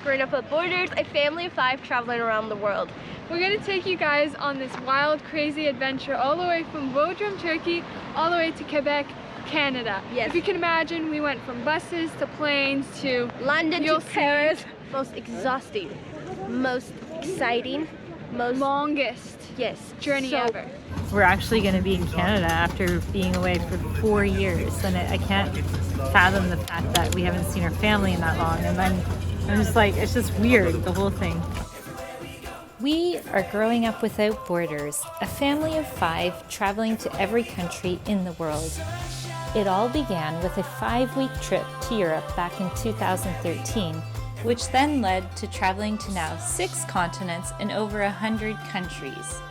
growing up at Borders, a family of 5 traveling around the world. We're going to take you guys on this wild, crazy adventure all the way from Bodrum, Turkey, all the way to Quebec, Canada. Yes. If you can imagine, we went from buses to planes to London to Paris. Most exhausting, most exciting, most longest journey ever. We're actually going to be in Canada after being away for 4 years, and I can't fathom the fact that we haven't seen our family in that long. And I'm just like, it's just weird, the whole thing. We are growing up without borders, a family of 5 traveling to every country in the world. It all began with a 5-week trip to Europe back in 2013, which then led to traveling to now 6 continents and over 100 countries.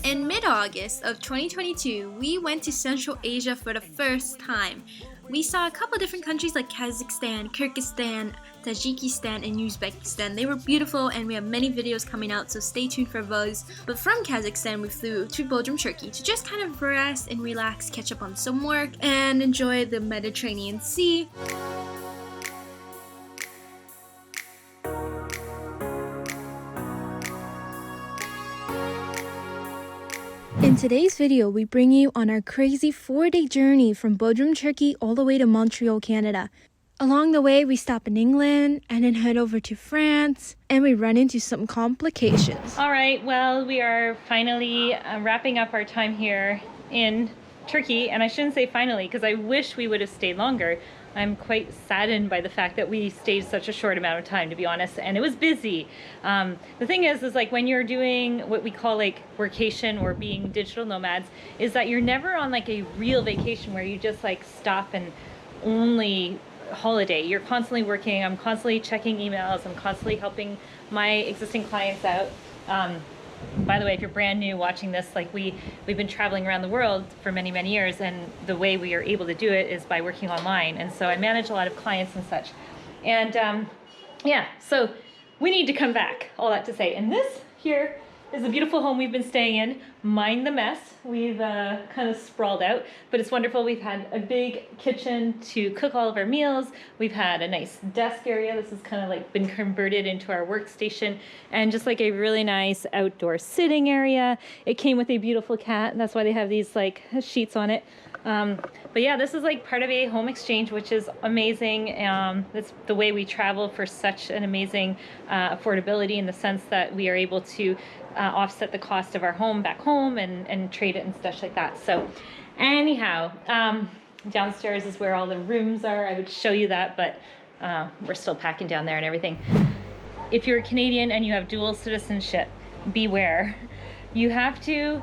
In mid-August of 2022, we went to Central Asia for the first time. We saw a couple different countries like Kazakhstan, Kyrgyzstan, Tajikistan, and Uzbekistan. They were beautiful and we have many videos coming out, so stay tuned for those. But from Kazakhstan, we flew to Bodrum, Turkey to just kind of rest and relax, catch up on some work, and enjoy the Mediterranean Sea. In today's video, we bring you on our crazy 4-day journey from Bodrum, Turkey all the way to Montreal, Canada. Along the way, we stop in England and then head over to France, and we run into some complications. All right, well, we are finally wrapping up our time here in Turkey, and I shouldn't say finally because I wish we would have stayed longer. I'm quite saddened by the fact that we stayed such a short amount of time, to be honest, and it was busy. The thing is like when you're doing what we call like workation or being digital nomads, is that you're never on like a real vacation where you just like stop and only holiday. You're constantly working. I'm constantly checking emails. I'm constantly helping my existing clients out. By the way, if you're brand new watching this, like we've been traveling around the world for many, many years, and the way we are able to do it is by working online. And so I manage a lot of clients and such. And yeah, so we need to come back, all that to say. And this here is a beautiful home we've been staying in. Mind the mess. We've kind of sprawled out, but it's wonderful. We've had a big kitchen to cook all of our meals. We've had a nice desk area. This has kind of like been converted into our workstation, and just like a really nice outdoor sitting area. It came with a beautiful cat, and that's why they have these like sheets on it. But yeah, this is like part of a home exchange, which is amazing. That's the way we travel for such an amazing affordability, in the sense that we are able to offset the cost of our home back home and trade it and stuff like that. So anyhow, downstairs is where all the rooms are. I would show you that, but we're still packing down there and everything. If you're a Canadian and you have dual citizenship, beware. You have to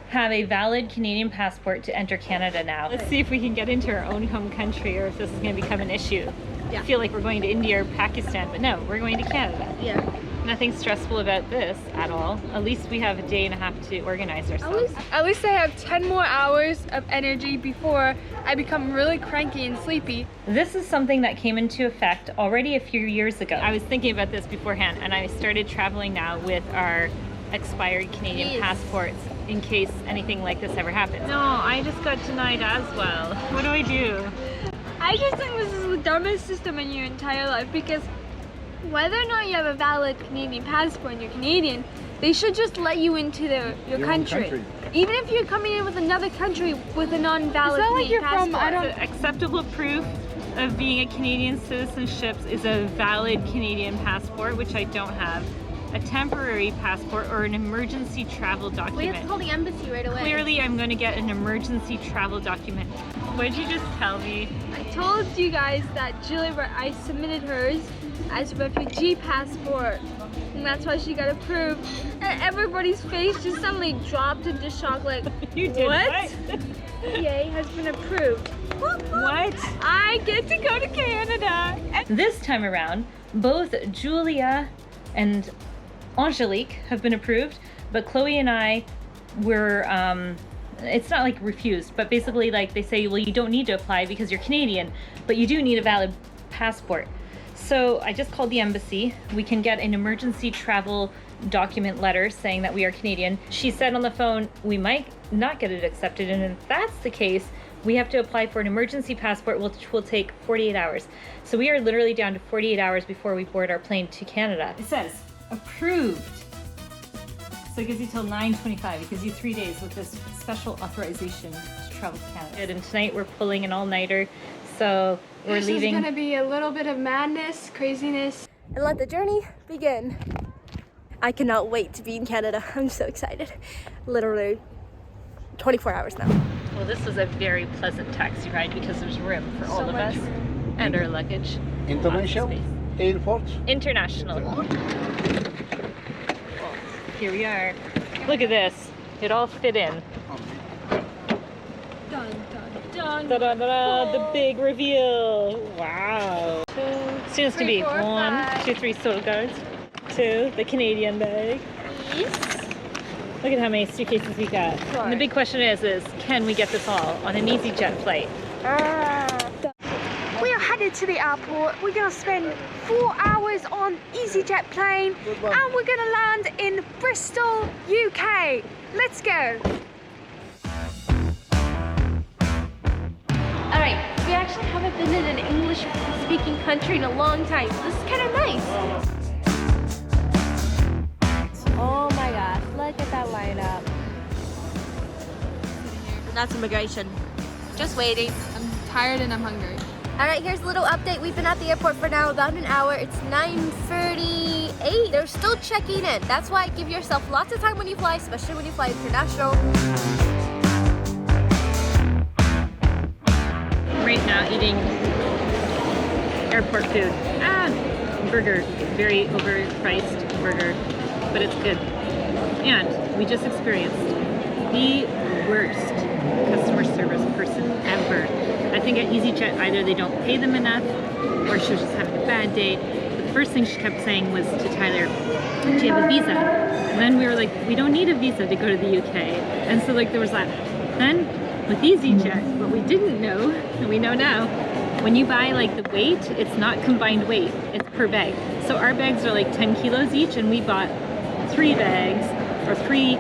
have a valid Canadian passport to enter Canada now. Let's see if we can get into our own home country, or if this is going to become an issue. Yeah. I feel like we're going to India or Pakistan, but no, we're going to Canada. Yeah. Nothing stressful about this at all. At least we have a day and a half to organize ourselves. At least I have 10 more hours of energy before I become really cranky and sleepy. This is something that came into effect already a few years ago. I was thinking about this beforehand, and I started traveling now with our expired Canadian passports in case anything like this ever happens. No, I just got denied as well. What do I do? I just think this is the dumbest system in your entire life, because whether or not you have a valid Canadian passport and you're Canadian, they should just let you into your country. Even if you're coming in with another country with a non-valid Canadian passport. The acceptable proof of being a Canadian citizenship is a valid Canadian passport, which I don't have, a temporary passport, or an emergency travel document. We have to call the embassy right away. Clearly I'm going to get an emergency travel document. What did you just tell me? I told you guys that I submitted hers as a refugee passport, and that's why she got approved. And everybody's face just suddenly dropped into shock, like, you did what? Yay, has been approved. What? I get to go to Canada. This time around, both Julia and Angelique have been approved, but Chloe and I were, it's not like refused, but basically like they say, well, you don't need to apply because you're Canadian, but you do need a valid passport. So I just called the embassy. We can get an emergency travel document letter saying that we are Canadian. She said on the phone, we might not get it accepted, and if that's the case, we have to apply for an emergency passport, which will take 48 hours. So we are literally down to 48 hours before we board our plane to Canada. It says, approved. So it gives you till 9/25. It gives you 3 days with this special authorization to travel to Canada. And tonight we're pulling an all-nighter, so we're leaving. This is gonna be a little bit of madness, craziness. And let the journey begin. I cannot wait to be in Canada. I'm so excited. Literally 24 hours now. Well, this was a very pleasant taxi ride because there's room for all of us and our luggage. International airport. International. Here we are. Look at this. It all fit in. Dun, dun, dun. Da, da, da, da, the big reveal. Wow. Seems to be 3, 4, 1, 5. 2, 3 soul guards. 2, the Canadian bag. Look at how many suitcases we got. And the big question is can we get this all on an Easyjet flight? We are headed to the airport. We're gonna spend 4 hours on Easyjet plane, and we're gonna land in Bristol, UK. Let's go. All right, we actually haven't been in an English-speaking country in a long time, so this is kind of nice. Oh my gosh, look at that lineup. That's immigration. Just waiting. I'm tired and I'm hungry. All right, here's a little update. We've been at the airport for now about an hour. It's 9:38. They're still checking in. That's why give yourself lots of time when you fly, especially when you fly international. Right now eating airport food. Burger. Very overpriced burger, but it's good. And we just experienced the worst customer service person ever. I think at Easyjet either they don't pay them enough or she was just having a bad day. But the first thing she kept saying was to Tyler, do you have a visa? And then we were like, we don't need a visa to go to the UK. And so like there was that. Then with Easyjet, what we didn't know, and we know now, when you buy like the weight, it's not combined weight, it's per bag. So our bags are like 10 kilos each, and we bought 3 bags or 3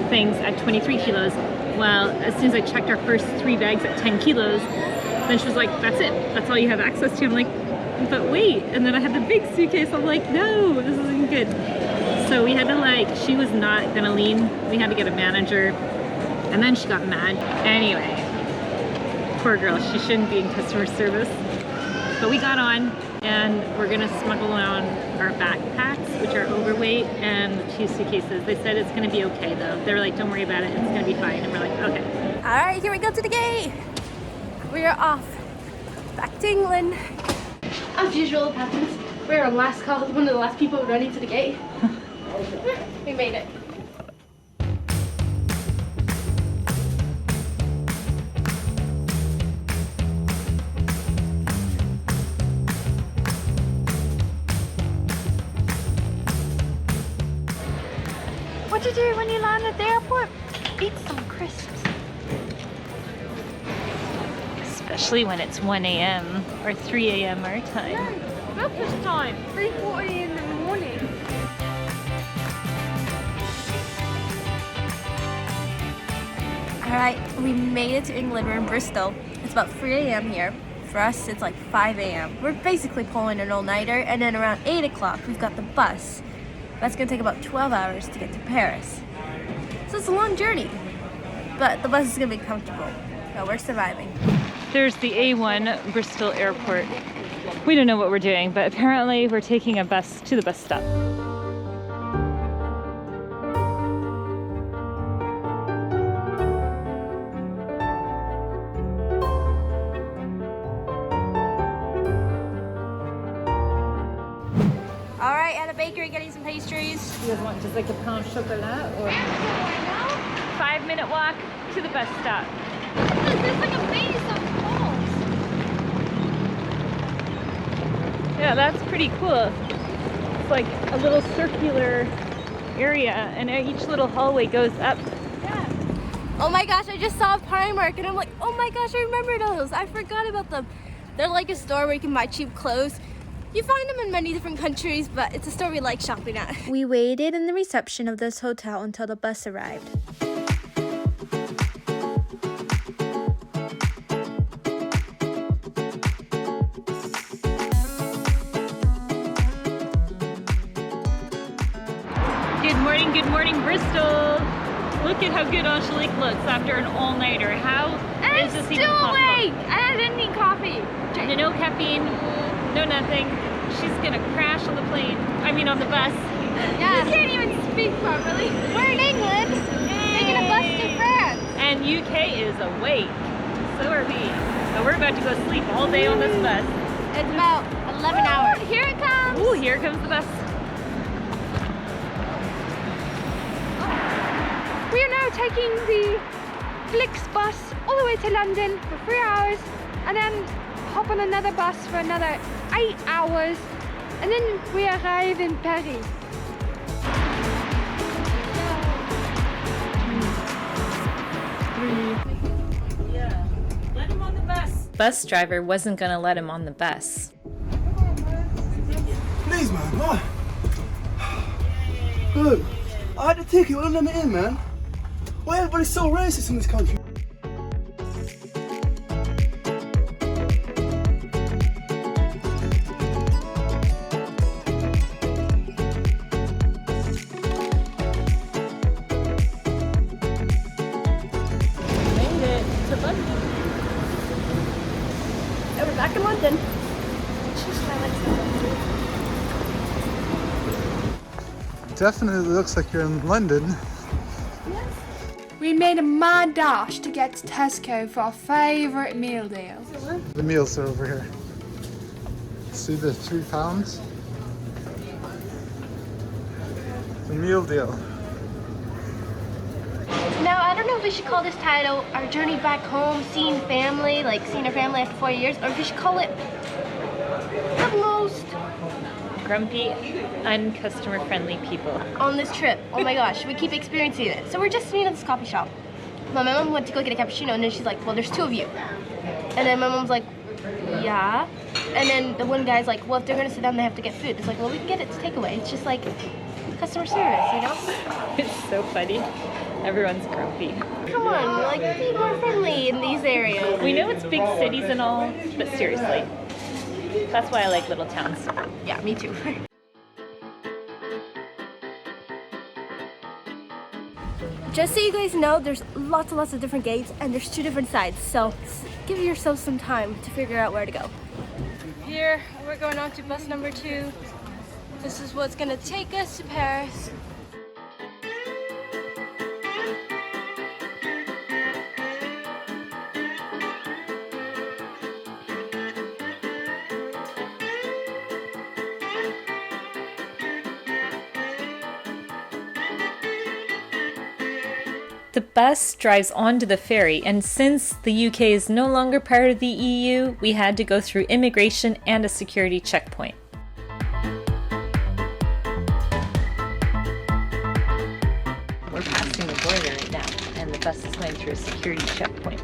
things at 23 kilos. Well, as soon as I checked our first 3 bags at 10 kilos, then she was like, that's it, that's all you have access to. I'm like, but wait, and then I had the big suitcase. I'm like, no, this isn't good. So we had to like, she was not gonna lean. We had to get a manager, and then she got mad. Anyway, poor girl, she shouldn't be in customer service. But we got on, and we're gonna smuggle on our backpacks, which are overweight, and the 2 suitcases. They said it's gonna be okay though. They were like, don't worry about it, it's gonna be fine. And we're like, okay. All right, here we go to the gate. We are off back to England. As usual happens, we're on last call, one of the last people running to the gate. We made it. What to do when you land at the airport? Eat some crisps. Especially when it's 1 a.m. or 3 a.m. our time. Breakfast time, 3:40 in the morning. All right, we made it to England. We're in Bristol. It's about 3 a.m. here. For us, it's like 5 a.m. We're basically pulling an all-nighter, and then around 8 o'clock, we've got the bus. That's gonna take about 12 hours to get to Paris. So it's a long journey, but the bus is gonna be comfortable. So we're surviving. There's the A1 Bristol Airport. We don't know what we're doing, but apparently we're taking a bus to the bus stop. All right, at a bakery getting some pastries. You guys want just like a pain au chocolat or 5-minute walk to the bus stop? There's like a maze of walls. Yeah, that's pretty cool. It's like a little circular area, and each little hallway goes up. Yeah. Oh my gosh, I just saw a Primark, and I'm like, oh my gosh, I remember those. I forgot about them. They're like a store where you can buy cheap clothes. You find them in many different countries, but it's a store we like shopping at. We waited in the reception of this hotel until the bus arrived. Good morning, Bristol. Look at how good Angelique looks after an all-nighter. How is this even possible? Awake! I didn't need coffee. No caffeine, no nothing. She's gonna crash on the plane. I mean on the bus. Yeah. You can't even speak properly. We're in England, taking a bus to France. And UK is awake. So are we. So we're about to go sleep all day on this bus. It's about 11 hours. Here it comes. Ooh, here comes the bus. We are now taking the Flix bus all the way to London for 3 hours and then hop on another bus for another 8 hours and then we arrive in Ferry. Yeah, let him on the bus. Bus driver wasn't gonna let him on the bus. Please, man. What? Look, I had a ticket. Why don't let me in, man? Why everybody's so racist in this country? Made it to London. And we're back in London. Definitely looks like you're in London. We made a mad dash to get to Tesco for our favourite meal deal. The meals are over here. See the £3? The meal deal. Now, I don't know if we should call this title Our Journey Back Home, Seeing Family, like seeing our family after 4 years, or if we should call it The Most Grumpy, uncustomer friendly people. on this trip. Oh my gosh, we keep experiencing it. So we're just meeting at this coffee shop. My mom went to go get a cappuccino, and then she's like, well, there's 2 of you. And then my mom's like, yeah. And then the one guy's like, well, if they're gonna sit down, they have to get food. It's like, well, we can get it to takeaway. It's just like customer service, you know? It's so funny. Everyone's grumpy. Come on, like, be more friendly in these areas. We know it's big cities and all, but seriously. That's why I like little towns. Yeah, me too. Just so you guys know, there's lots and lots of different gates, and there's 2 different sides. So give yourself some time to figure out where to go. Here, we're going on to bus number 2. This is what's gonna take us to Paris. The bus drives onto the ferry, and since the UK is no longer part of the EU, we had to go through immigration and a security checkpoint. We're passing the border right now, and the bus is going through a security checkpoint.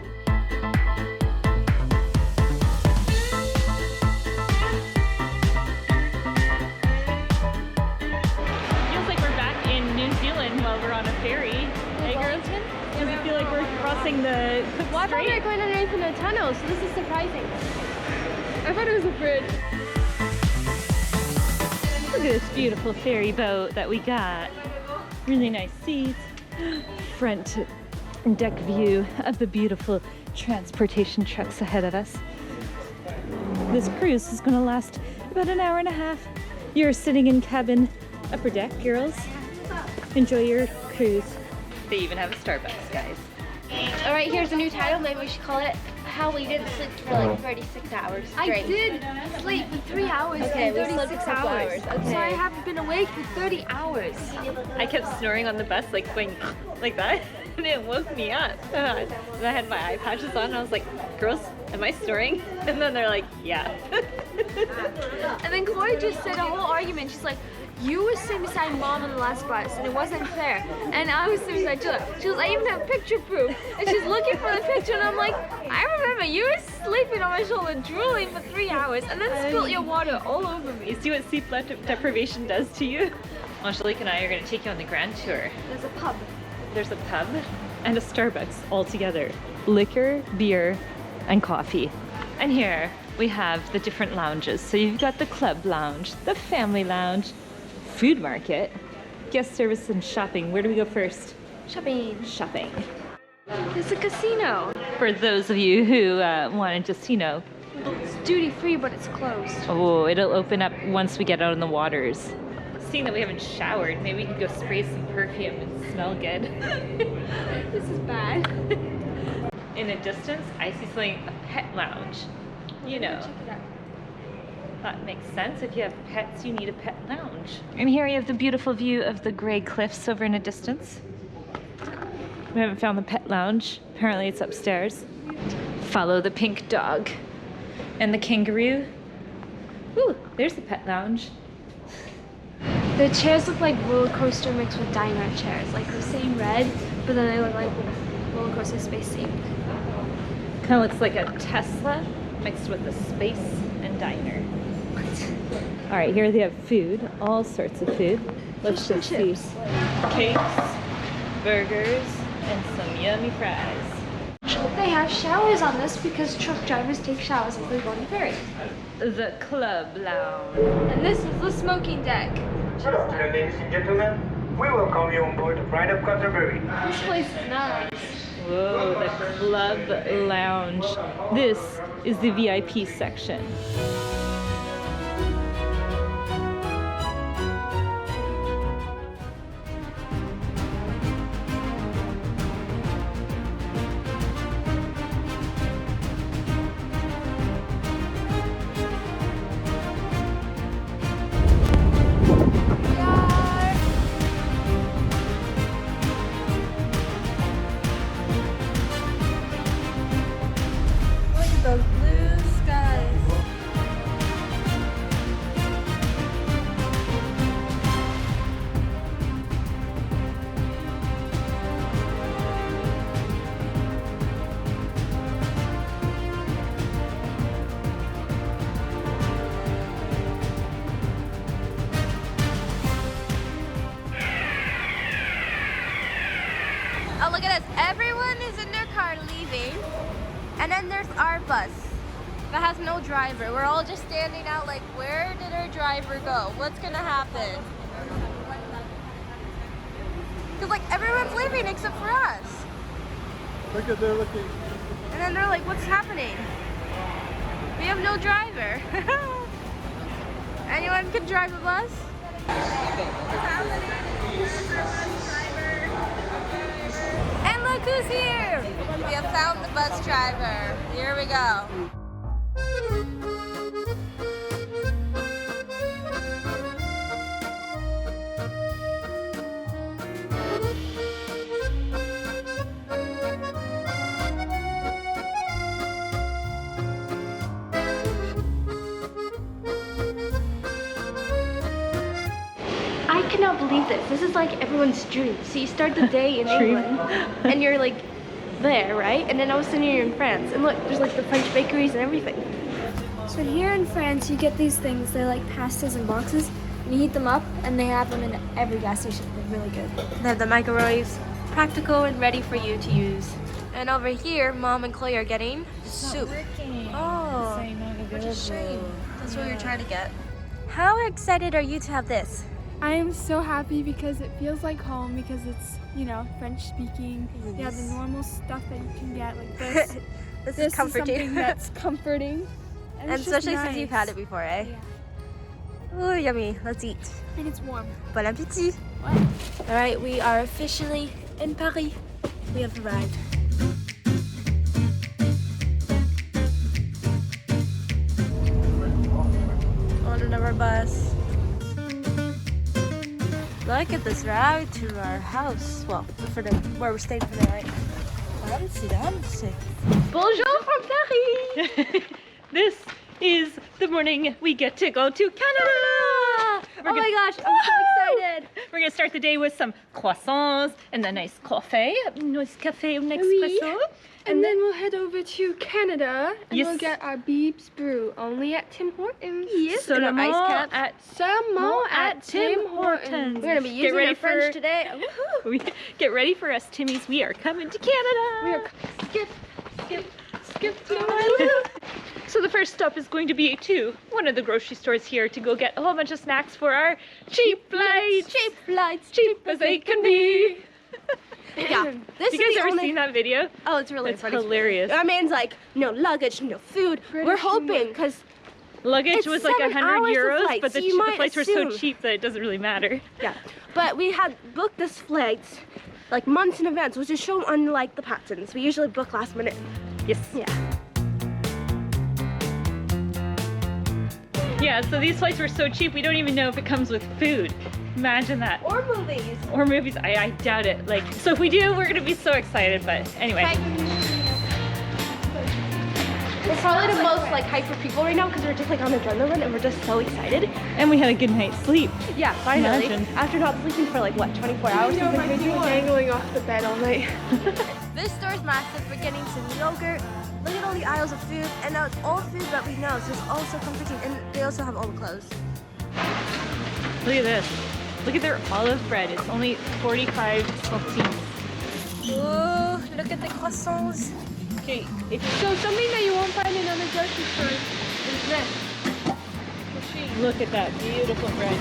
Feels like we're back in New Zealand while we're on a ferry. Hey girls, does it feel like we're crossing the Well, I thought we were strait? going underneath in a tunnel, so this is surprising. I thought it was a bridge. Look at this beautiful ferry boat that we got. Really nice seats, front deck view of the beautiful transportation trucks ahead of us. This cruise is going to last about an hour and a half. You're sitting in cabin upper deck, girls. Enjoy your cruise. They even have a Starbucks, guys. All right, here's a new title. Maybe we should call it How We Didn't Sleep for like 36 hours straight. I did sleep for 3 hours Okay, and we slept 36 for 6 hours. hours. Okay. So I have been awake for 30 hours. I kept snoring on the bus, like going like that, and it woke me up. And I had my eye patches on, and I was like, girls, am I snoring? And then they're like, yeah. And then Chloe just said a whole argument. She's like, you were sitting beside Mom on the last bus, and it wasn't fair. And I was sitting beside Julia. She was, I even have picture proof. And she's looking for the picture, and I'm like, I remember you were sleeping on my shoulder, drooling for 3 hours, and then spilled your water all over me. You see what sleep deprivation does to you? Angelique and I are going to take you on the grand tour. There's a pub. There's a pub and a Starbucks all together. Liquor, beer, and coffee. And here we have the different lounges. So you've got the club lounge, the family lounge, food market, guest service and shopping. Where do we go first? Shopping. Shopping. There's a casino. For those of you who want to just, you know, It's duty free, but it's closed. oh, it'll open up once we get out in the waters. Seeing that we haven't showered, maybe we can go spray some perfume and smell good. This is bad. In the distance, I see something, a pet lounge. You know, Check it out. that makes sense. If you have pets, you need a pet lounge. And here you have the beautiful view of the gray cliffs over in the distance. We haven't found the pet lounge. Apparently it's upstairs. Follow the pink dog. And the kangaroo. Ooh, there's the pet lounge. The chairs look like roller coaster mixed with diner chairs. Like the same red, but then they look like roller coaster space themed. Kind of looks like a Tesla mixed with a space and diner. All right, here they have food, all sorts of food. Let's Fish and just see. chips. Cakes, burgers, and some yummy fries. They have showers on this because truck drivers take showers as they go on the ferry. The club lounge. And this is the smoking deck. Good afternoon, ladies and gentlemen. We welcome you on board the Pride of Canterbury. This place is nice. Whoa, the club lounge. This is the VIP section. Those blue skies. Oh, look at this. Everyone is in their car leaving. And then there's our bus that has no driver. We're all just standing out like, where did our driver go? What's gonna happen? Because like everyone's leaving except for us. Look at they're looking. And then they're like, what's happening? We have no driver. Anyone can drive a bus? And look who's here! We have found the bus driver. Here we go. I cannot believe this. This is like everyone's dream. So you start the day in Dream. England, and you're like there, right? And then all of a sudden you're in France. And look, there's like the French bakeries and everything. So here in France, you get these things. They're like pastas in boxes. And you heat them up, and they have them in every gas station. They're really good. They have the microwaves, practical and ready for you to use. And over here, Mom and Chloe are getting soup. Oh, what a shame. That's what we were trying to get. How excited are you to have this? I am so happy because it feels like home because it's, you know, French speaking. You have the normal stuff that you can get like this. This This is comforting. something that's comforting. And it's just especially since you've had it nice. before, eh? Yeah. Ooh, yummy. Let's eat. And it's warm. Bon appétit. What? All right, we are officially in Paris. We have arrived. On another bus. Look at this route to our house. Well, for the where we're staying for the night. Fancy. Bonjour from Paris! This is the morning we get to go to Canada! Oh my gosh, I'm so excited. We're gonna start the day with some croissants and a nice coffee, un espresso. And then we'll head over to Canada and Yes. we'll get our Beebs brew only at Tim Hortons. Yes, and our ice caps. At Tim Hortons. We're gonna be using our French today. Woohoo. Get ready for us, Timmies. We are coming to Canada. We are skip to So the first stop is going to be to one of the grocery stores here to go get a whole bunch of snacks for our cheap flights. Cheap flights, Cheap as they can be. Yeah, this You guys is the ever only. seen that video? Oh, it's really It's funny. hilarious. Our man's like, no luggage, no food. We're British hoping because Luggage It's was like 7 100 hours of euros, flight, but so the you might flights were so assume. cheap that it doesn't really matter. yeah, but we had booked this flight like months in advance, which is shown unlike the patterns. We usually book last minute. Yes. Yeah. Yeah, so these flights were so cheap, we don't even know if it comes with food. Imagine that. Or movies. Or movies, I doubt it. Like, so if we do, we're gonna be so excited, but anyway. We're probably the most like hyper people right now because we're just like on adrenaline and we're just so excited. And we had a good night's sleep. Yeah, finally. Imagine. After not sleeping for like what, 24 hours? You know, my feet dangling off the bed all night. This store is massive. We're getting some yogurt. Look at all the aisles of food, and now it's all food that we know, so it's also comforting, and they also have all the clothes. Look at this. Look at their olive bread. It's only 45 centimes. Oh, look at the croissants. Okay, So something that you won't find in other grocery stores is this. look at that beautiful bread.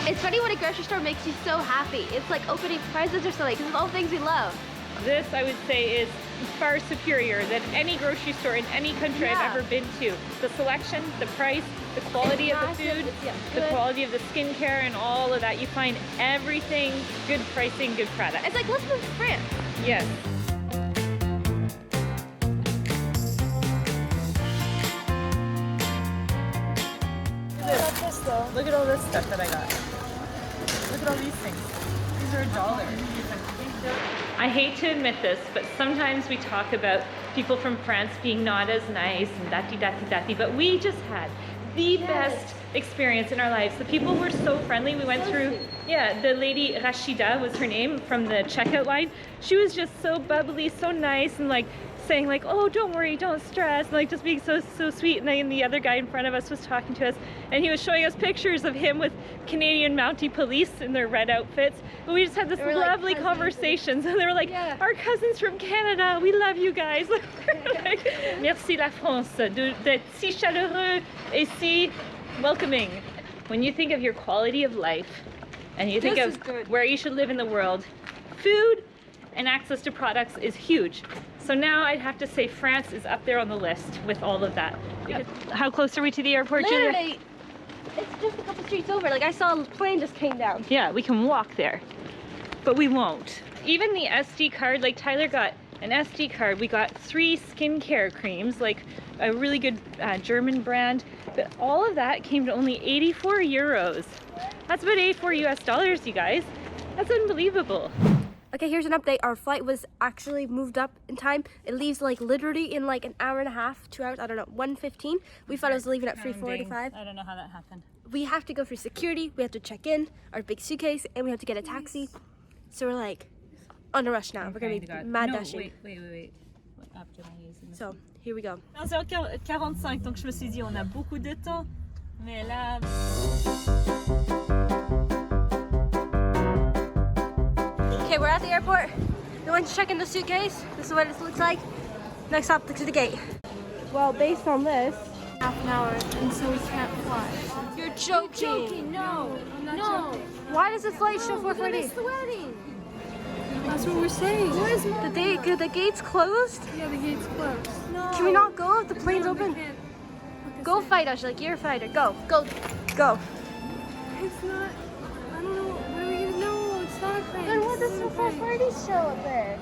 It's funny when a grocery store makes you so happy. It's like opening presents or something, because it's all things we love. This, I would say, is far superior than any grocery store in any country Yeah. I've ever been to. The selection, the price, the quality It's of the massive, food, it's, yeah, the good. quality of the skincare and all of that. You find everything, good pricing, good product. It's like, let's move to France. Yes. Look at all this stuff that I got. Look at all these things. These are $1. I hate to admit this, but sometimes we talk about people from France being not as nice and dati, but we just had the best experience in our lives. The people were so friendly. We went through, the lady Rashida was her name from the checkout line. She was just so bubbly, so nice, and like saying like, oh, don't worry, don't stress, and like just being so sweet. And then the other guy in front of us was talking to us, and he was showing us pictures of him with Canadian Mountie police in their red outfits. But we just had this were, like, lovely cousins. conversations, and they were like, our cousins from Canada, we love you guys. Like, merci la France d'être si chaleureux et si welcoming. When you think of your quality of life, and you think This of is good. where you should live in the world, food and access to products is huge. So now I'd have to say France is up there on the list with all of that. How close are we to the airport, Julia? Literally, it's just a couple streets over. Like I saw a plane just came down. Yeah, we can walk there, but we won't. Even the SD card, like Tyler got an SD card. We got 3 skincare creams, like a really good German brand, but all of that came to only 84 euros. That's about 84 US dollars, you guys. That's unbelievable. Okay, here's an update. Our flight was actually moved up in time. It leaves like literally in like an hour and a half, 2 hours, I don't know, 1:15. We thought it was leaving at 3:45. I don't know how that happened. We have to go through security. We have to check in our big suitcase, and we have to get a taxi. So we're like on a rush now. We're gonna be mad dashing. Wait. What app did I use? So here we go. 11h45, donc je me suis dit on a beaucoup de temps, mais là. Okay, we're at the airport. We went to check in the suitcase. This is what it looks like. Next stop, to the gate. Well, based on this, Half an hour, and so we can't fly. you're joking. No, I'm not joking. Why does the flight show 4:30? the wedding. That's what we're saying. The gate's closed? Yeah, the gate's closed. No. Can we not go if the plane's No, we open? can't. Go fight us, like you're a fighter. Go. It's not. I don't know. What are we gonna know? It's not a plane. Then what does It's the not a plane. 4:30 show up there?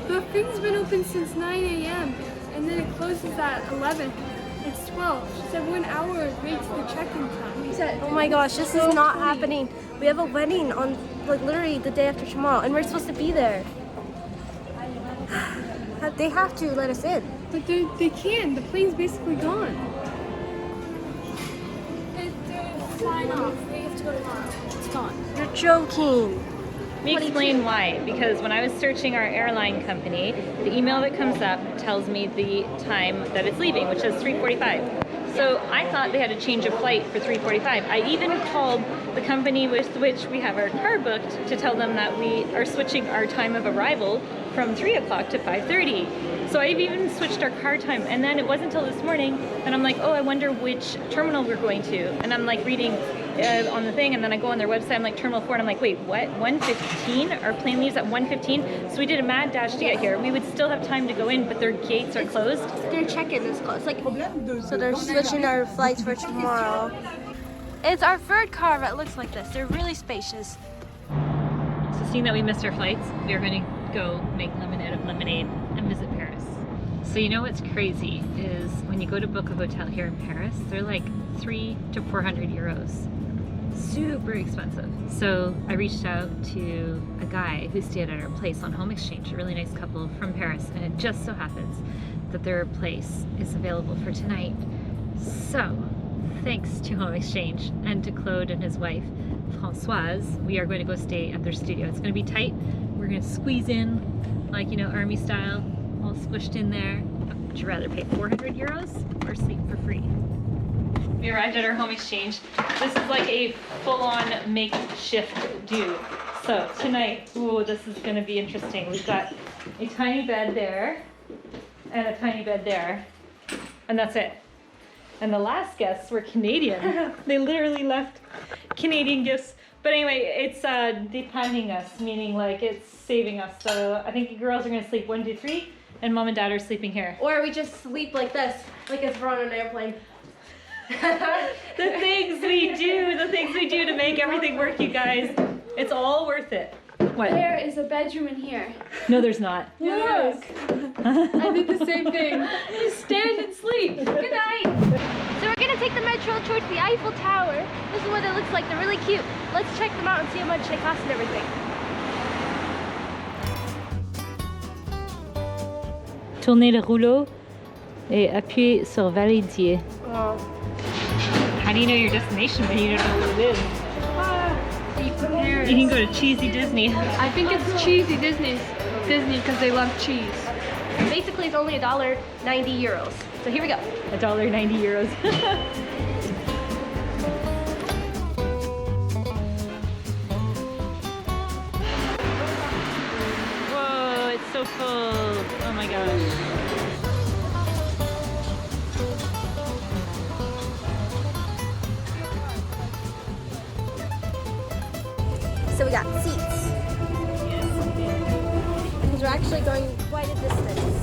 The thing's been open since 9 a.m. and then it closes at 11. It's 12. She said 1 hour wait to the check-in time. Oh my gosh, this is not happening. We have a wedding on like literally the day after tomorrow, and we're supposed to be there. They have to let us in. But they can't. The plane's basically gone. flying off. We have to go tomorrow. It's gone. You're joking. Let me explain why. Because when I was searching our airline company, the email that comes up tells me the time that it's leaving, which is 3:45. So I thought they had to change a flight for 3:45. I even called the company with which we have our car booked to tell them that we are switching our time of arrival from 3 o'clock to 5:30. So I've even switched our car time, and then it wasn't until this morning, and I'm like, oh, I wonder which terminal we're going to. And I'm like reading on the thing, and then I go on their website, I'm like Terminal 4, and I'm like, wait, what, 1:15? Our plane leaves at 1:15? So we did a mad dash to get here. We would still have time to go in, but their gates are closed. Their check-in is closed. Like, so they're switching our flights for tomorrow. It's our third car that looks like this. They're really spacious. So seeing that we missed our flights, we are going to go make lemonade of lemonade and visit Paris. So you know what's crazy is when you go to book a hotel here in Paris, they're like 300 to 400 euros. Super expensive. So I reached out to a guy who stayed at our place on Home Exchange, a really nice couple from Paris, and it just so happens that their place is available for tonight. So thanks to Home Exchange and to Claude and his wife Françoise, we are going to go stay at their studio. It's going to be tight. We're going to squeeze in, like, you know, army style, all squished in there. Would you rather pay 400 euros or sleep for free? We arrived at our Home Exchange. This is like a full-on makeshift do. So tonight, ooh, this is going to be interesting. We've got a tiny bed there and a tiny bed there, and that's it. And the last guests were Canadian. They literally left Canadian gifts. But anyway, it's dépanning us, meaning like it's saving us. So I think the girls are going to sleep 1, 2, 3, and mom and dad are sleeping here. Or we just sleep like this, like if we're on an airplane. The things we do to make everything work, you guys. It's all worth it. What? There is a bedroom in here. No, there's not. Look. I did the same thing. You stand and sleep. Good night. So we're gonna take the metro towards the Eiffel Tower. This is what it looks like. They're really cute. Let's check them out and see how much they cost and everything. Tournez le rouleau et appuyez sur valider. Oh. How do you know your destination when you don't know what it is? You can go to cheesy Disney. I think it's cheesy Disney because they love cheese. Basically, it's only $1.90 euros. So here we go. $1.90 euros. Whoa, it's so full. Oh my gosh. So we got seats. Because we're actually going quite a distance.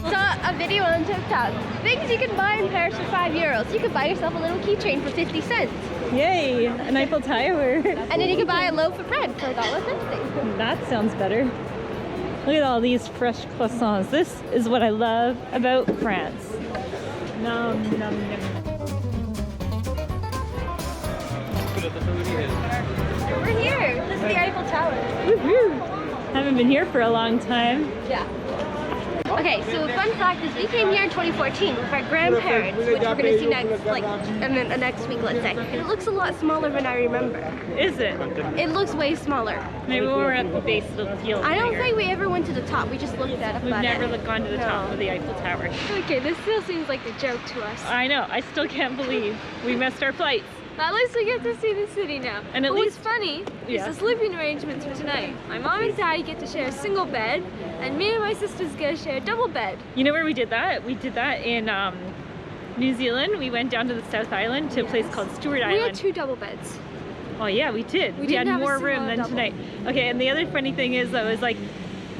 Saw a video on TikTok. Things you can buy in Paris for €5. You could buy yourself a little keychain for 50 cents. Yay, an Eiffel Tower. And then you could buy a loaf of bread for $1.50. That sounds better. Look at all these fresh croissants. This is what I love about France. Nom, nom, nom. We're here. This is the Eiffel Tower. Woohoo! Haven't been here for a long time. Yeah. Okay, so a fun fact is we came here in 2014 with our grandparents, which we're going to see next, like, and then next week, let's say. It looks a lot smaller than I remember. Is it? It looks way smaller. Maybe when we're at the base, it'll feel I don't bigger. think we ever went to the top. We just looked at it. We've never gone to the top of the Eiffel Tower. Okay, this still seems like a joke to us. I know. I still can't believe we missed our flights. At least we get to see the city now. And at what's least- funny Yeah. is the sleeping arrangements for tonight. My mom and dad get to share a single bed, and me and my sisters get to share a double bed. You know where we did that? We did that in New Zealand. We went down to the South Island to a place called Stewart We Island. had 2 double beds. Oh yeah, we did. We We didn't had have a more single room than double. tonight. Okay, and the other funny thing is though is like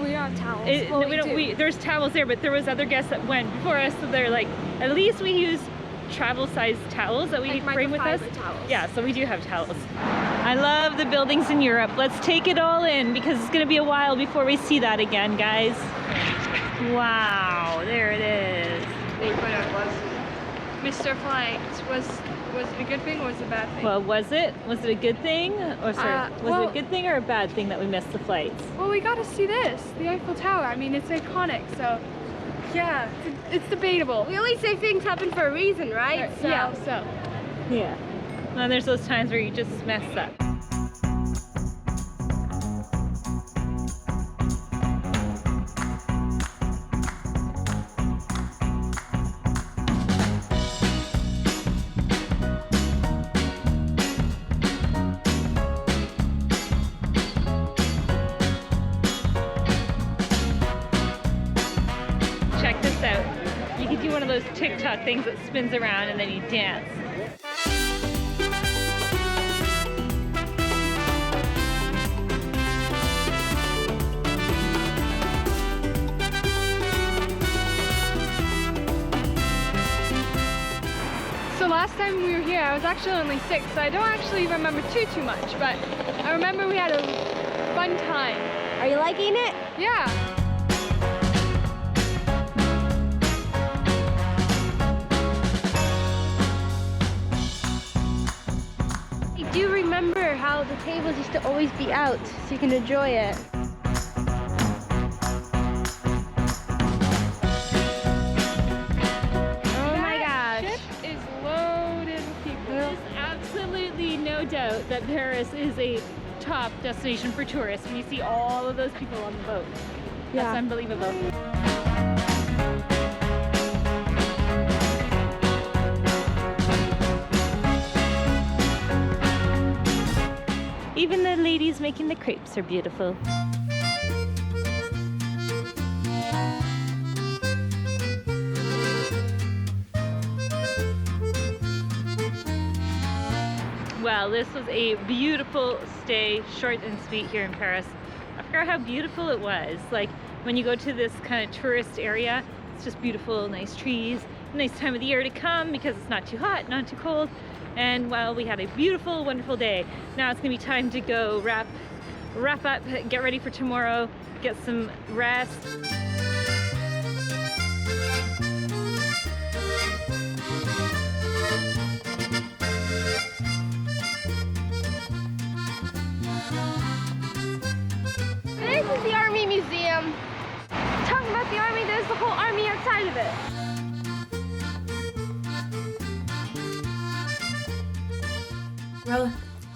We don't have towels. no, Well, do. there's towels there, but there was other guests that went before us, so they're like, at least we use travel-sized towels that we Like bring with us. microfiber towels. Yeah, so we do have towels. I love the buildings in Europe. Let's take it all in because it's gonna be a while before we see that again, guys. Wow, there it is. missed our flight. Was it a good thing or was it a bad thing? Well, was it? Was it a good thing? Or sorry, was it a good thing or a bad thing that we missed the flights? Well, we got to see this, the Eiffel Tower. I mean, it's iconic, so yeah, it's debatable. We always say things happen for a reason, right? So. Yeah, so. Yeah. Well, there's those times where you just mess up. Check this out. You could do one of those TikTok things that spins around and then you dance. So last time we were here, I was actually only 6, so I don't actually remember too much, but I remember we had a fun time. Are you liking it? Yeah. I do remember how the tables used to always be out, so you can enjoy it. Oh my gosh. Ship is loaded with people. There's absolutely no doubt that Paris is a top destination for tourists when you see all of those people on the boat. Yeah. That's unbelievable. Even the ladies making the crepes are beautiful. Well, this was a beautiful stay, short and sweet here in Paris. I forgot how beautiful it was. Like when you go to this kind of tourist area, it's just beautiful, nice trees, nice time of the year to come because it's not too hot, not too cold. And well, we had a beautiful, wonderful day. Now it's gonna be time to go wrap up, get ready for tomorrow, get some rest. This is the Army Museum. Talking about the Army, there's the whole Army outside of it. We're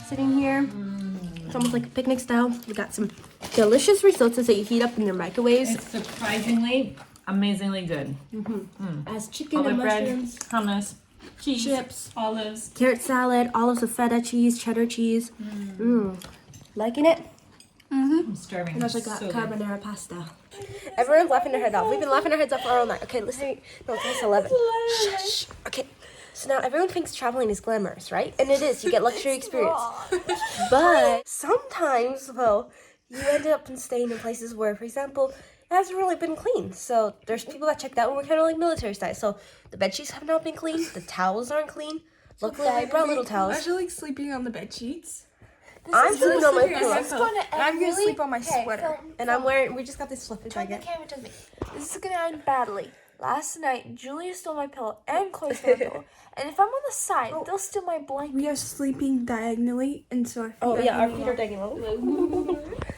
sitting here. It's almost like a picnic style. We got some delicious risottos that you heat up in your microwaves. It's surprisingly, amazingly good. As chicken Olive and bread, mushrooms, hummus, cheese, chips, olives. carrot salad, olives with feta cheese, cheddar cheese. Liking it? I'm starving. And also got So good. carbonara pasta. Everyone's laughing their head off. We've been laughing our heads off all night. Okay, listen. No, it's 11. Shh. Okay. So now everyone thinks traveling is glamorous, right? And it is. You get luxury experience. But sometimes, well, you end up staying in places where, for example, it hasn't really been clean. So there's people that checked out and we're kind of like military style. So the bed sheets have not been clean. The towels aren't clean. Luckily, I brought little towels. I actually like sleeping on the bed sheets. I'm sleeping on my pillow. I'm gonna sleep on my sweater. And I'm wearing, we just got this fluffy jacket. This is gonna end badly. Last night, Julia stole my pillow and Chloe's pillow. And if I'm on the side, they'll steal my blanket. We are sleeping diagonally, and so I feel Oh like yeah, our feet are digging.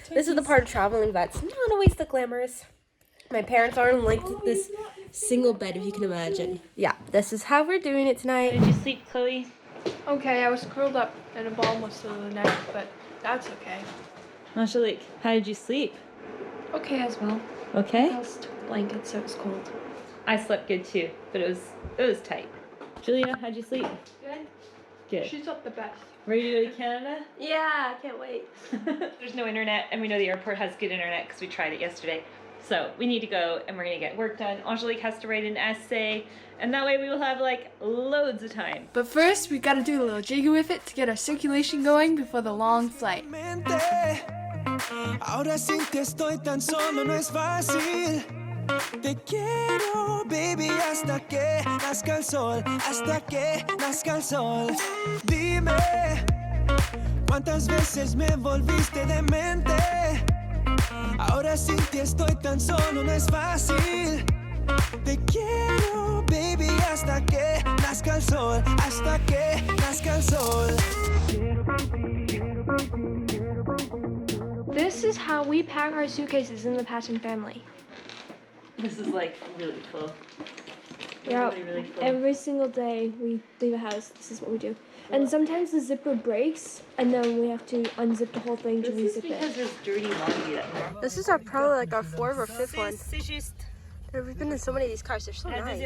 This is the part of traveling that's not always the glamorous. My parents aren't like this single bed, if you can imagine. Yeah, this is how we're doing it tonight. Did you sleep, Chloe? Okay, I was curled up in a ball most of the night, but that's okay. Angelique, how did you sleep? Okay as well. Okay. I also took a blanket so it was cold. I slept good too, but it was tight. Julia, how'd you sleep? Good. Good. She's up the best. Ready to go to Canada? Yeah, I can't wait. There's no internet, and we know the airport has good internet because we tried it yesterday. So we need to go, and we're gonna get work done. Angelique has to write an essay, and that way we will have like loads of time. But first, we gotta do a little jiggy with it to get our circulation going before the long flight. Ahora sin ti estoy tan solo, no es fácil. Te quiero, baby, hasta que nazca el sol, hasta que nazca el sol. Dime, ¿cuántas veces me volviste demente? Ahora sin ti estoy tan solo, no es fácil. Te quiero, baby, hasta que nazca el sol, hasta que nazca el sol. This is how we pack our suitcases in the Patton family. This is like really full. Yeah, Really full. every single day we leave a house, this is what we do. And sometimes the zipper breaks, and then we have to unzip the whole thing to This is rezip because it. there's dirty laundry that normal. This is probably like our 4th or 5th one. We've been in so many of these cars. They're so nice.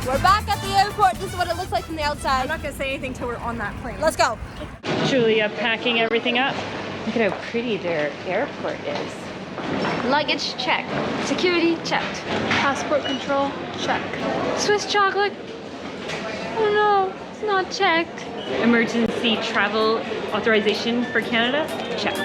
We're back at the airport. This is what it looks like from the outside. I'm not gonna say anything till we're on that plane. Let's go. Julia packing everything up. Look at how pretty their airport is. Luggage, check. Security, checked. Passport control, check. Swiss chocolate? Oh no, it's not checked. Emergency travel authorization for Canada? Check.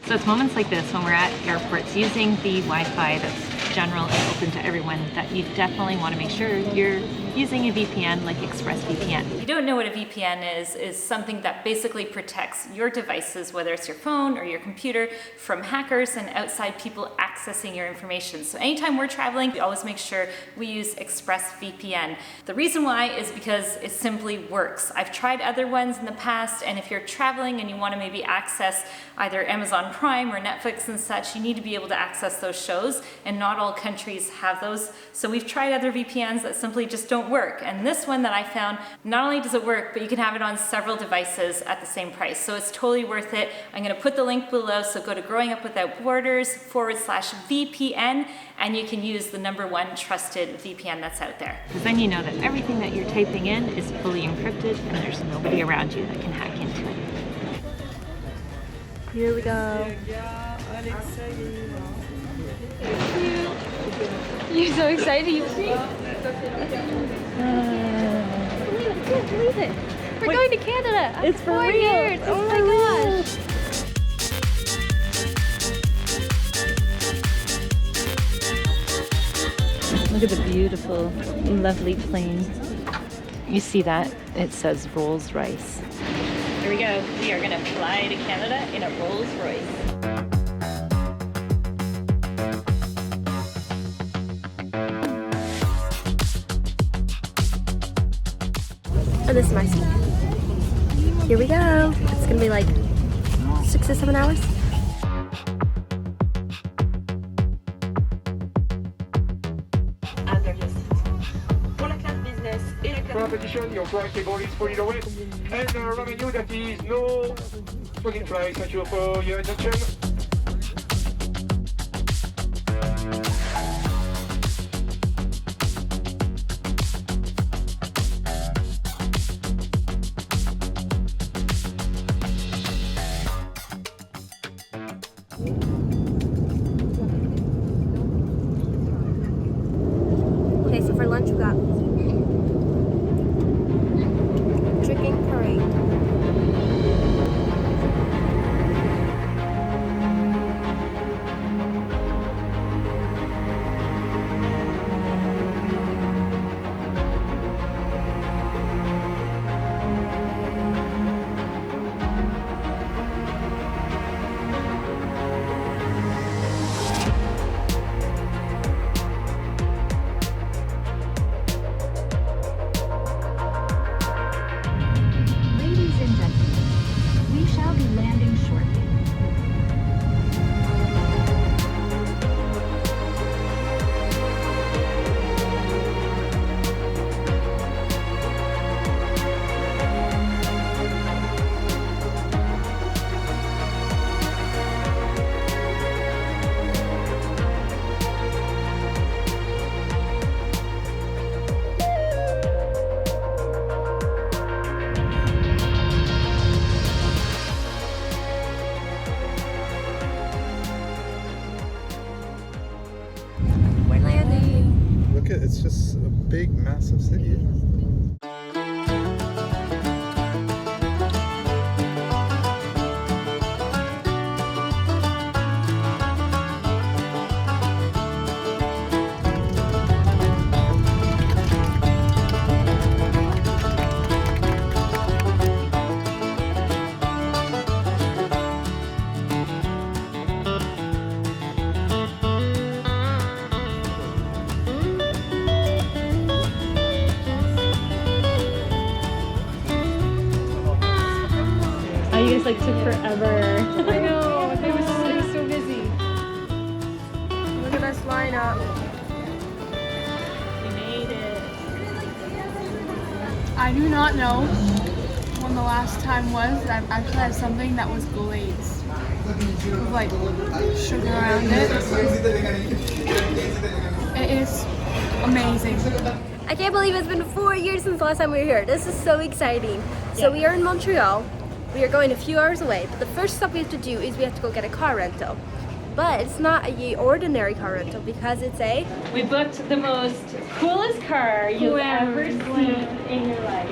So it's moments like this when we're at airports using the Wi-Fi that's general and open to everyone that you definitely want to make sure you're using a VPN like ExpressVPN. If you don't know what a VPN is something that basically protects your devices, whether it's your phone or your computer, from hackers and outside people accessing your information. So anytime we're traveling, we always make sure we use ExpressVPN. The reason why is because it simply works. I've tried other ones in the past, and if you're traveling and you want to maybe access either Amazon Prime or Netflix and such, you need to be able to access those shows, and not all countries have those. So we've tried other VPNs that simply just don't work. And this one that I found, not only does it work, but you can have it on several devices at the same price. So it's totally worth it. I'm gonna put the link below, so go to growingupwithoutborders/VPN, and you can use the #1 trusted VPN that's out there. Because then you know that everything that you're typing in is fully encrypted and there's nobody around you that can hack into it. Here we go. You're so excited, you see? I can't believe it. We're going to Canada. It's for 4 real. years. It's Oh my for real. gosh. Look at the beautiful, lovely plane. You see that? It says Rolls-Royce. Here we go. We are gonna fly to Canada in a Rolls-Royce. And this is my seat. Here we go. It's gonna be like 6 to 7 hours. Competition, your flight table is fully loaded, and remind you that is no smoking flight. Thank you for your attention. Okay, so for lunch we got chicken curry. Ladies and gentlemen, we shall be landing shortly. We're landing. Look at it's just a big, massive city. guys like took forever. I know, it was so busy. Look at this lineup. We made it. I do not know when the last time was that I've actually had something that was glazed. With like sugar around it. It is amazing. I can't believe it's been 4 years since the last time we were here. This is so exciting. So we are in Montreal. We are going a few hours away, but the first stop we have to do is we have to go get a car rental. But it's not a ordinary car rental because it's a... We booked the most coolest car you've ever seen in your life.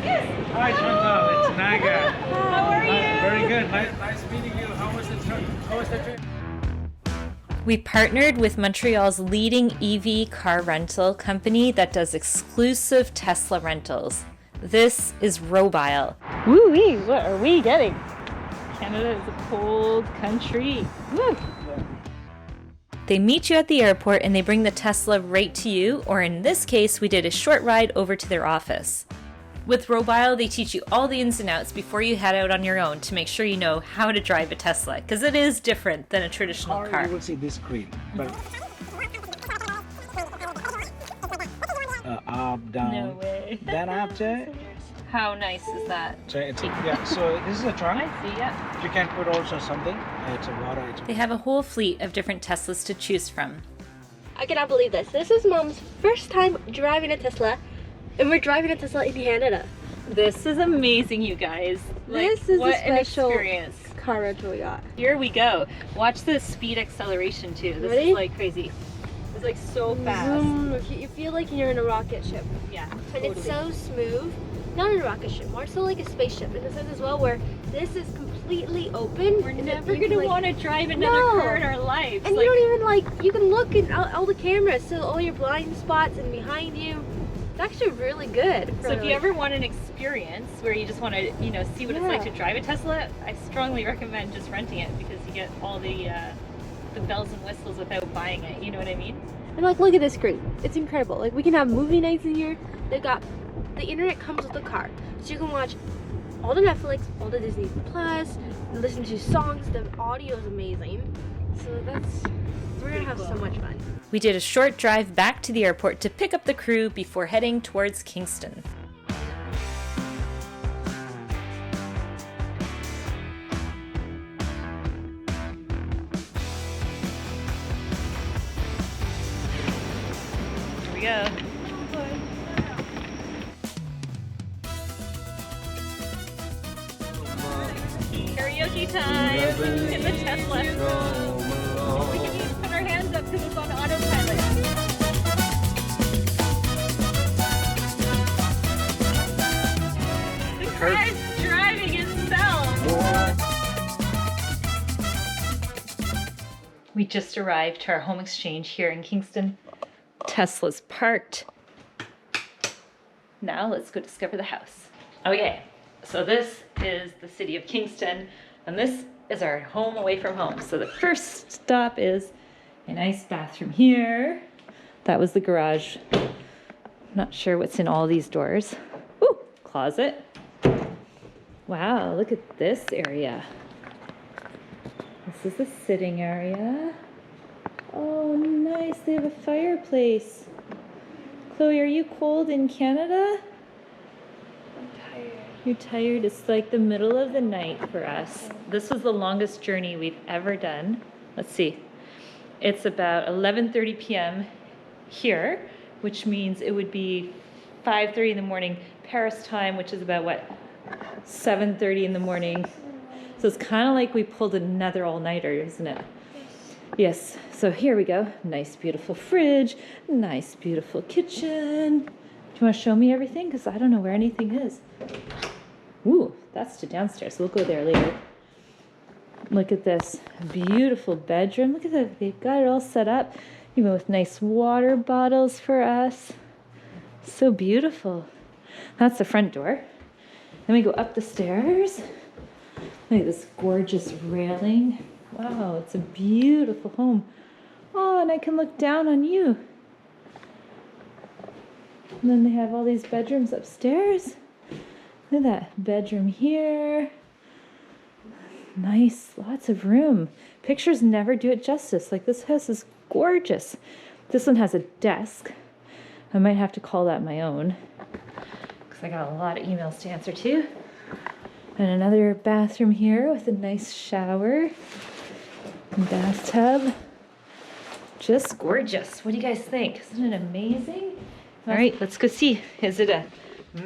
Yes. Hi Chantal, it's Naga. How are you? Very good. Nice meeting you. How was the trip? We partnered with Montreal's leading EV car rental company that does exclusive Tesla rentals. This is Robile. Woo-wee, what are we getting? Canada is a cold country. Woo! They meet you at the airport and they bring the Tesla right to you, or in this case, we did a short ride over to their office. With Robile, they teach you all the ins and outs before you head out on your own to make sure you know how to drive a Tesla, because it is different than a traditional car. You will see this screen, but up, down. No way. Then after. How nice is that? So this is a trunk. I see, yeah. You can put also something. It's a water. They have a whole fleet of different Teslas to choose from. I cannot believe this. This is Mom's first time driving a Tesla, and we're driving a Tesla in Canada. This is amazing, you guys. This is what a special an experience. Car rental we got. Here we go. Watch the speed acceleration too. This Ready? is like crazy. It's like so fast. Zoom. You feel like you're in a rocket ship. Yeah, And totally. it's so smooth. Not in a rocket ship, more so like a spaceship in the sense as well where this is completely open. We're never gonna want to drive another car in our lives. And you don't even you can look at all the cameras, so all your blind spots and behind you. It's actually really good. So if you ever want an experience where you just want to, see what it's like to drive a Tesla, I strongly recommend just renting it because you get all the bells and whistles without buying it. You know what I mean? And look at this screen. It's incredible. We can have movie nights in here. They've got the internet comes with the car, so you can watch all the Netflix, all the Disney Plus, listen to songs. The audio is amazing. So we're gonna have so much fun. We did a short drive back to the airport to pick up the crew before heading towards Kingston. Here we go. Karaoke time in the Tesla. We can even put our hands up because it's on autopilot. The car's driving itself. We just arrived to our home exchange here in Kingston. Tesla's parked. Now let's go discover the house. Okay, so this is the city of Kingston, and this is our home away from home. So the first stop is a nice bathroom here. That was the garage. I'm not sure what's in all these doors. Ooh, closet. Wow, look at this area. This is the sitting area. Oh, nice, they have a fireplace. Chloe, are you cold in Canada? I'm tired. You're tired? It's like the middle of the night for us. This was the longest journey we've ever done. Let's see. It's about 11:30 p.m. here, which means it would be 5:30 in the morning Paris time, which is about, 7:30 in the morning. So it's kind of like we pulled another all-nighter, isn't it? Yes, so here we go. Nice, beautiful fridge. Nice, beautiful kitchen. Do you want to show me everything? Because I don't know where anything is. Ooh, that's to downstairs. We'll go there later. Look at this beautiful bedroom. Look at that. They've got it all set up, even with nice water bottles for us. So beautiful. That's the front door. Then we go up the stairs. Look at this gorgeous railing. Wow, it's a beautiful home. Oh, and I can look down on you. And then they have all these bedrooms upstairs. Look at that bedroom here. Nice, lots of room. Pictures never do it justice. Like, this house is gorgeous. This one has a desk. I might have to call that my own because I got a lot of emails to answer to. And another bathroom here with a nice shower and bathtub. Just gorgeous. What do you guys think? Isn't it amazing? All right, let's go see. Is it a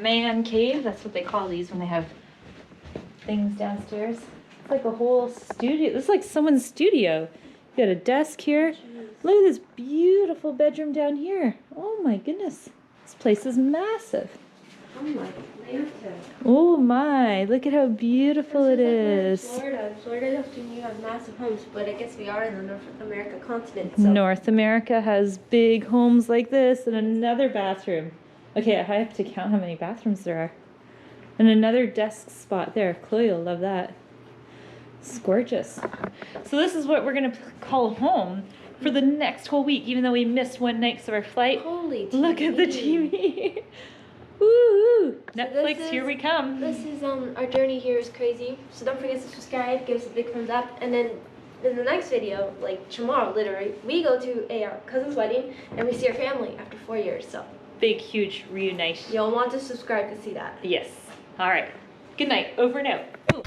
man cave? That's what they call these when they have things downstairs. It's like a whole studio. This is like someone's studio. You got a desk here. Look at this beautiful bedroom down here. Oh my goodness. This place is massive. Oh my, Oh my, look at how beautiful it is. Florida. Florida often you have massive homes, but I guess we are in the North America continent. So. North America has big homes like this and another bathroom. Okay, I have to count how many bathrooms there are. And another desk spot there. Chloe will love that. It's gorgeous. So this is what we're going to call home for the next whole week, even though we missed one night because of our flight. Holy TV. Look at the TV. Woo! Netflix, So here we come. This is our journey here is crazy. So don't forget to subscribe, give us a big thumbs up, and then in the next video, like tomorrow, literally, we go to our cousin's wedding and we see our family after 4 years. So big, huge reuniting. You'll want to subscribe to see that. Yes. All right. Good night. Over and out. Ooh.